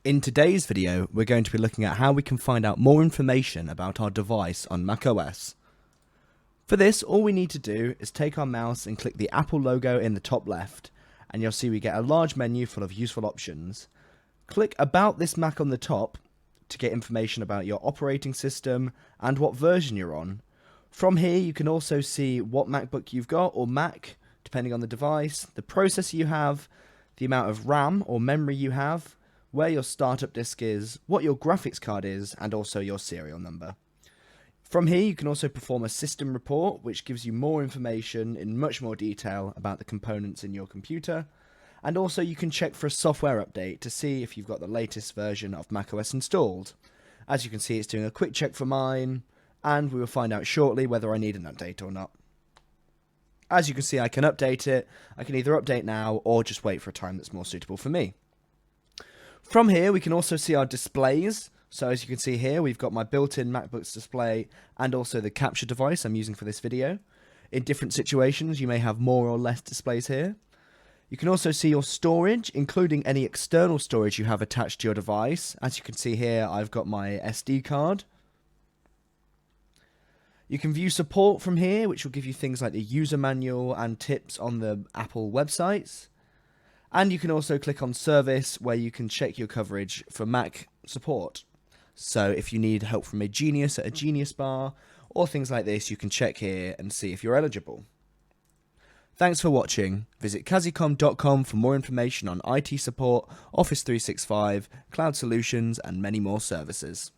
In today's video, we're going to be looking at how we can find out more information about our device on macOS. For this, all we need to do is take our mouse and click the Apple logo in the top left, and you'll see we get a large menu full of useful options. Click About this Mac on the top to get information about your operating system and what version you're on. From here, you can also see what MacBook you've got, or Mac, depending on the device, the processor you have, the amount of RAM or memory you have, where your startup disk is, what your graphics card is, and also your serial number. From here, you can also perform a system report, which gives you more information in much more detail about the components in your computer. And also you can check for a software update to see if you've got the latest version of macOS installed. As you can see, it's doing a quick check for mine, and we will find out shortly whether I need an update or not. As you can see, I can update it. I can either update now or just wait for a time that's more suitable for me. From here, we can also see our displays. So as you can see here, we've got my built-in MacBook's display and also the capture device I'm using for this video. In different situations, you may have more or less displays here. You can also see your storage, including any external storage you have attached to your device. As you can see here, I've got my SD card. You can view support from here, which will give you things like the user manual and tips on the Apple websites. And you can also click on Service, where you can check your coverage for Mac support. So if you need help from a Genius at a Genius bar, or things like this, you can check here and see if you're eligible. Thanks for watching. Visit Kazzicom.com for more information on IT support, Office 365, cloud solutions, and many more services.